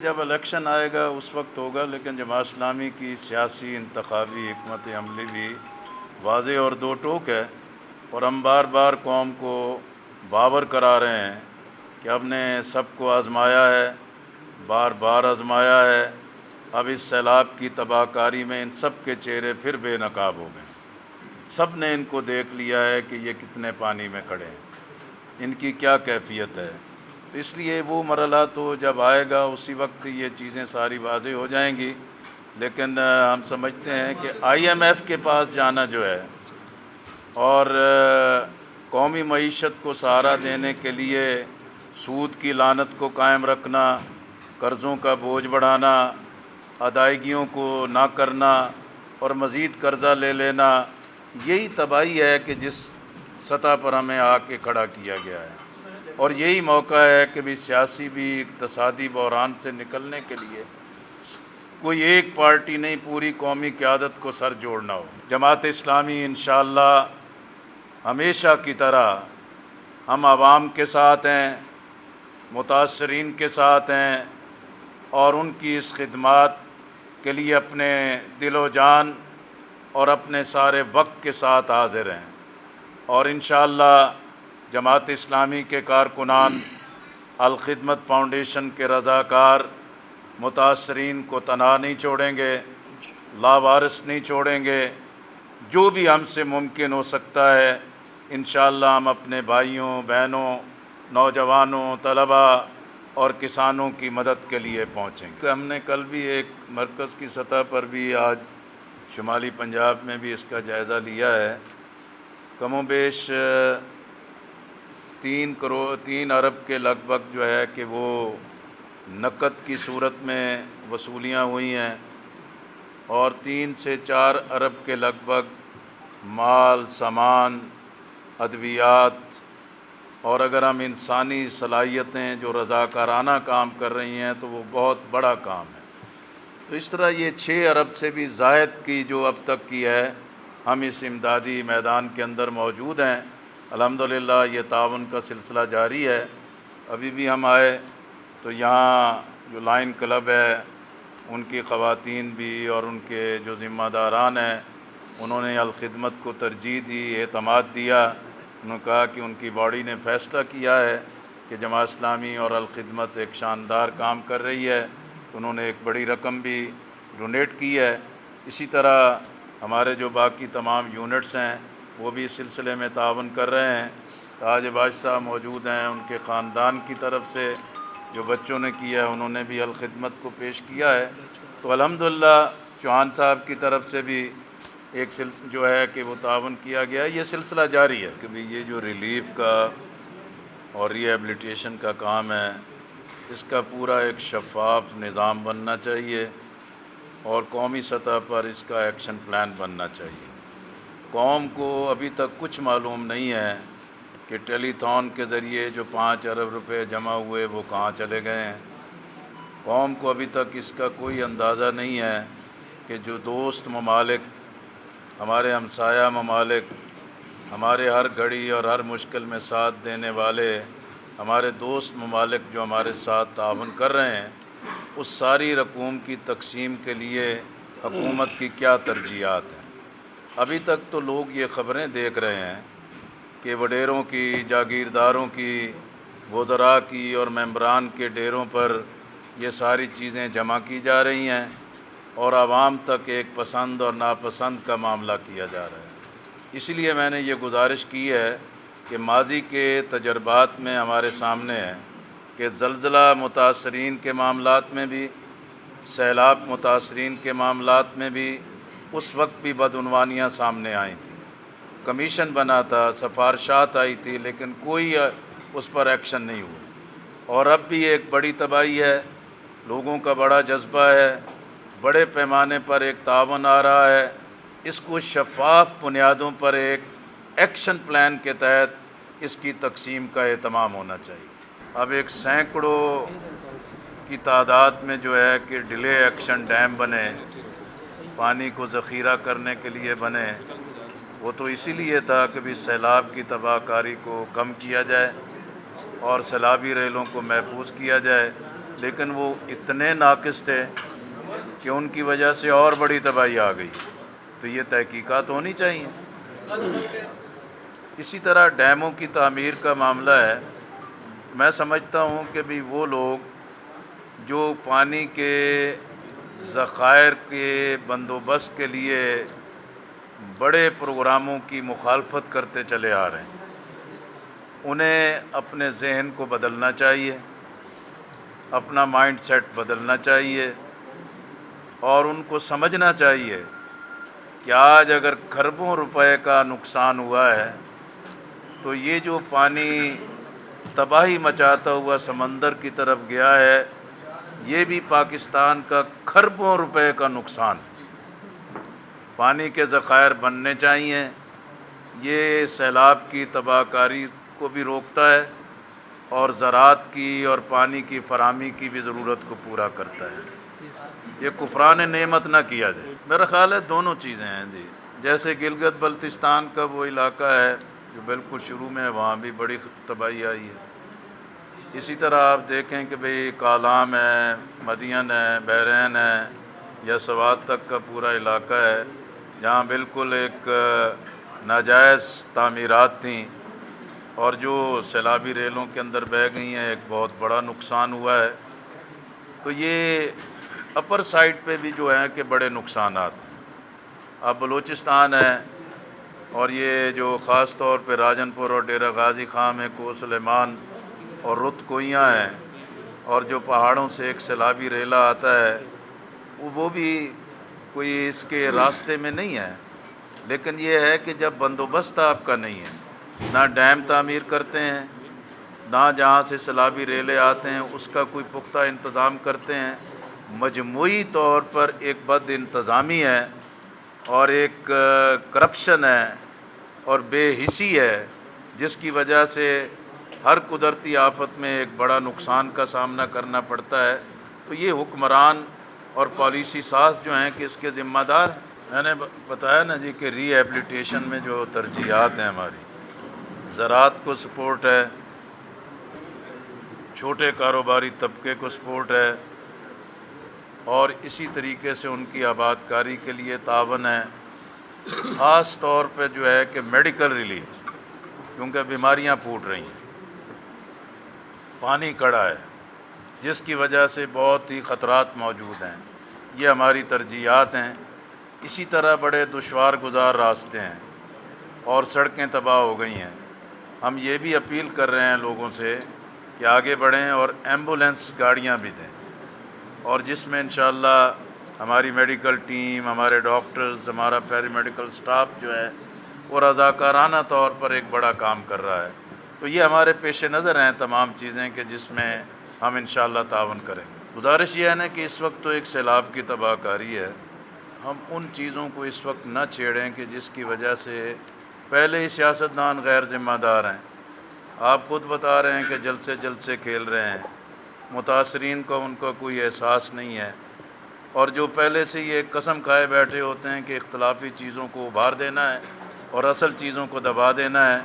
جب الیکشن آئے گا اس وقت ہوگا، لیکن جماعت اسلامی کی سیاسی انتخابی حکمت عملی بھی واضح اور دو ٹوک ہے، اور ہم بار بار قوم کو باور کرا رہے ہیں کہ اب نے سب کو آزمایا ہے، بار بار آزمایا ہے، اب اس سیلاب کی تباہ کاری میں ان سب کے چہرے پھر بے نقاب ہو گئے۔ سب نے ان کو دیکھ لیا ہے کہ یہ کتنے پانی میں کھڑے ہیں، ان کی کیا کیفیت ہے۔ تو اس لیے وہ مرحلہ تو جب آئے گا اسی وقت یہ چیزیں ساری واضح ہو جائیں گی، لیکن ہم سمجھتے ہیں کہ آئی ایم ایف کے پاس جانا جو ہے اور قومی معیشت کو سہارا دینے کے لیے سود کی لعنت کو قائم رکھنا، قرضوں کا بوجھ بڑھانا، ادائیگیوں کو نہ کرنا اور مزید قرضہ لے لینا، یہی تباہی ہے کہ جس سطح پر ہمیں آ کے کھڑا کیا گیا ہے، اور یہی موقع ہے کہ بھی سیاسی بھی اقتصادی بحران سے نکلنے کے لیے کوئی ایک پارٹی نہیں، پوری قومی قیادت کو سر جوڑنا ہو۔ جماعت اسلامی انشاءاللہ ہمیشہ کی طرح ہم عوام کے ساتھ ہیں، متاثرین کے ساتھ ہیں، اور ان کی اس خدمات کے لیے اپنے دل و جان اور اپنے سارے وقت کے ساتھ حاضر ہیں، اور انشاءاللہ جماعت اسلامی کے کارکنان، الخدمت فاؤنڈیشن کے رضاکار متاثرین کو تنہا نہیں چھوڑیں گے، لاوارث نہیں چھوڑیں گے۔ جو بھی ہم سے ممکن ہو سکتا ہے انشاءاللہ ہم اپنے بھائیوں، بہنوں، نوجوانوں، طلباء اور کسانوں کی مدد کے لیے پہنچیں گے۔ ہم نے کل بھی ایک مرکز کی سطح پر بھی، آج شمالی پنجاب میں بھی اس کا جائزہ لیا ہے۔ کم و بیش 3 ارب کے لگ بھگ جو ہے کہ وہ نقد کی صورت میں وصولیاں ہوئی ہیں، اور 3 سے 4 ارب کے لگ بھگ مال، سامان، ادویات، اور اگر ہم انسانی صلاحیتیں جو رضاکارانہ کام کر رہی ہیں تو وہ بہت بڑا کام ہے۔ تو اس طرح یہ 6 ارب سے بھی زائد کی جو اب تک کی ہے، ہم اس امدادی میدان کے اندر موجود ہیں۔ الحمدللہ یہ تعاون کا سلسلہ جاری ہے۔ ابھی بھی ہم آئے تو یہاں جو لائن کلب ہے ان کی خواتین بھی اور ان کے جو ذمہ داران ہیں انہوں نے الخدمت کو ترجیح دی، اعتماد دیا۔ انہوں نے کہا کہ ان کی باڈی نے فیصلہ کیا ہے کہ جماعت اسلامی اور الخدمت ایک شاندار کام کر رہی ہے، تو انہوں نے ایک بڑی رقم بھی ڈونیٹ کی ہے۔ اسی طرح ہمارے جو باقی تمام یونٹس ہیں وہ بھی اس سلسلے میں تعاون کر رہے ہیں۔ تاج بادشاہ موجود ہیں، ان کے خاندان کی طرف سے جو بچوں نے کیا ہے انہوں نے بھی الخدمت کو پیش کیا ہے۔ تو الحمدللہ چوہان صاحب کی طرف سے بھی ایک جو ہے کہ وہ تعاون کیا گیا ہے۔ یہ سلسلہ جاری ہے کہ بھی یہ جو ریلیف کا اور ری ایبلیٹیشن کا کام ہے اس کا پورا ایک شفاف نظام بننا چاہیے، اور قومی سطح پر اس کا ایکشن پلان بننا چاہیے۔ قوم کو ابھی تک کچھ معلوم نہیں ہے کہ ٹیلی تھون کے ذریعے جو 5 ارب روپے جمع ہوئے وہ کہاں چلے گئے ہیں۔ قوم کو ابھی تک اس کا کوئی اندازہ نہیں ہے کہ جو دوست ممالک، ہمارے ہمسایہ ممالک، ہمارے ہر گھڑی اور ہر مشکل میں ساتھ دینے والے ہمارے دوست ممالک جو ہمارے ساتھ تعاون کر رہے ہیں، اس ساری رقوم کی تقسیم کے لیے حکومت کی کیا ترجیحات ہیں۔ ابھی تک تو لوگ یہ خبریں دیکھ رہے ہیں کہ وڈیروں کی، جاگیرداروں کی، وزراء کی اور ممبران کے ڈیروں پر یہ ساری چیزیں جمع کی جا رہی ہیں، اور عوام تک ایک پسند اور ناپسند کا معاملہ کیا جا رہا ہے۔ اس لیے میں نے یہ گزارش کی ہے کہ ماضی کے تجربات میں ہمارے سامنے ہے کہ زلزلہ متاثرین کے معاملات میں بھی، سیلاب متاثرین کے معاملات میں بھی اس وقت بھی بدعنوانیاں سامنے آئی تھیں، کمیشن بنا تھا، سفارشات آئی تھی، لیکن کوئی اس پر ایکشن نہیں ہوا۔ اور اب بھی ایک بڑی تباہی ہے، لوگوں کا بڑا جذبہ ہے، بڑے پیمانے پر ایک تعاون آ رہا ہے۔ اس کو شفاف بنیادوں پر ایک ایکشن پلان کے تحت اس کی تقسیم کا اہتمام ہونا چاہیے۔ اب ایک سینکڑوں کی تعداد میں جو ہے کہ ڈیلے ایکشن ڈیم بنے، پانی کو ذخیرہ کرنے کے لیے بنے، وہ تو اسی لیے تھا کہ بھی سیلاب کی تباہ کاری کو کم کیا جائے اور سیلابی ریلوں کو محفوظ کیا جائے۔ لیکن وہ اتنے ناقص تھے کہ ان کی وجہ سے اور بڑی تباہی آ گئی. تو یہ تحقیقات ہونی چاہیے. اسی طرح ڈیموں کی تعمیر کا معاملہ ہے. میں سمجھتا ہوں کہ بھی وہ لوگ جو پانی کے ذخائر کے بندوبست کے لیے بڑے پروگراموں کی مخالفت کرتے چلے آ رہے ہیں، انہیں اپنے ذہن کو بدلنا چاہیے، اپنا مائنڈ سیٹ بدلنا چاہیے، اور ان کو سمجھنا چاہیے کہ آج اگر کھربوں روپے کا نقصان ہوا ہے تو یہ جو پانی تباہی مچاتا ہوا سمندر کی طرف گیا ہے، یہ بھی پاکستان کا کھربوں روپے کا نقصان ہے. پانی کے ذخائر بننے چاہیے. یہ سیلاب کی تباہ کاری کو بھی روکتا ہے اور زراعت کی اور پانی کی فراہمی کی بھی ضرورت کو پورا کرتا ہے. یہ کفران نعمت نہ کیا جائے. میرا خیال ہے دونوں چیزیں ہیں جی. جیسے گلگت بلتستان کا وہ علاقہ ہے جو بالکل شروع میں ہے، وہاں بھی بڑی تباہی آئی ہے. اسی طرح آپ دیکھیں کہ بھئی کالام ہے، مدین ہے، بحرین ہے، یا سوات تک کا پورا علاقہ ہے جہاں بالکل ایک ناجائز تعمیرات تھیں اور جو سیلابی ریلوں کے اندر بہہ گئی ہیں، ایک بہت بڑا نقصان ہوا ہے. تو یہ اپر سائڈ پہ بھی جو ہیں کہ بڑے نقصانات ہیں. اب بلوچستان ہے اور یہ جو خاص طور پہ راجن پور اور ڈیرہ غازی خان میں کو سلیمان اور رت کوئیاں ہیں، اور جو پہاڑوں سے ایک سیلابی ریلا آتا ہے، وہ بھی کوئی اس کے راستے میں نہیں ہے. لیکن یہ ہے کہ جب بندوبست آپ کا نہیں ہے، نہ ڈیم تعمیر کرتے ہیں، نہ جہاں سے سیلابی ریلے آتے ہیں اس کا کوئی پختہ انتظام کرتے ہیں، مجموعی طور پر ایک بد انتظامی ہے اور ایک کرپشن ہے اور بے حسی ہے، جس کی وجہ سے ہر قدرتی آفت میں ایک بڑا نقصان کا سامنا کرنا پڑتا ہے. تو یہ حکمران اور پالیسی ساز جو ہیں کہ اس کے ذمہ دار ہیں. میں نے بتایا نا جی کہ ری ایبلیٹیشن میں جو ترجیحات ہیں ہماری، زراعت کو سپورٹ ہے، چھوٹے کاروباری طبقے کو سپورٹ ہے، اور اسی طریقے سے ان کی آباد کاری کے لیے تعاون ہے. خاص طور پہ جو ہے کہ میڈیکل ریلیف، کیونکہ بیماریاں پھوٹ رہی ہیں، پانی کڑا ہے، جس کی وجہ سے بہت ہی خطرات موجود ہیں. یہ ہماری ترجیحات ہیں. اسی طرح بڑے دشوار گزار راستے ہیں اور سڑکیں تباہ ہو گئی ہیں. ہم یہ بھی اپیل کر رہے ہیں لوگوں سے کہ آگے بڑھیں اور ایمبولینس گاڑیاں بھی دیں، اور جس میں انشاءاللہ ہماری میڈیکل ٹیم، ہمارے ڈاکٹرز، ہمارا پیری میڈیکل سٹاف جو ہے وہ رضاکارانہ طور پر ایک بڑا کام کر رہا ہے. تو یہ ہمارے پیش نظر ہیں تمام چیزیں کہ جس میں ہم انشاءاللہ تعاون کریں گے. گزارش یہ ہے نا کہ اس وقت تو ایک سیلاب کی تباہ کاری ہے، ہم ان چیزوں کو اس وقت نہ چھیڑیں کہ جس کی وجہ سے پہلے ہی سیاستدان غیر ذمہ دار ہیں. آپ خود بتا رہے ہیں کہ جلد سے جلد سے کھیل رہے ہیں، متاثرین کو ان کا کوئی احساس نہیں ہے، اور جو پہلے سے یہ قسم کھائے بیٹھے ہوتے ہیں کہ اختلافی چیزوں کو ابھار دینا ہے اور اصل چیزوں کو دبا دینا ہے.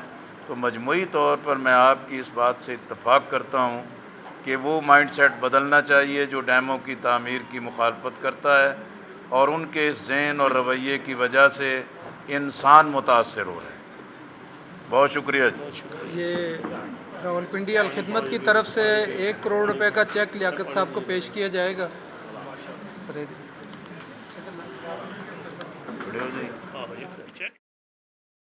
تو مجموعی طور پر میں آپ کی اس بات سے اتفاق کرتا ہوں کہ وہ مائنڈ سیٹ بدلنا چاہیے جو ڈیموں کی تعمیر کی مخالفت کرتا ہے، اور ان کے ذہن اور رویے کی وجہ سے انسان متاثر ہو رہے ہیں. بہت شکریہ جی. یہ راولپنڈی الخدمت کی طرف سے 1 کروڑ روپے کا چیک لیاقت صاحب کو پیش کیا جائے گا. کھڑے ہو جائیے.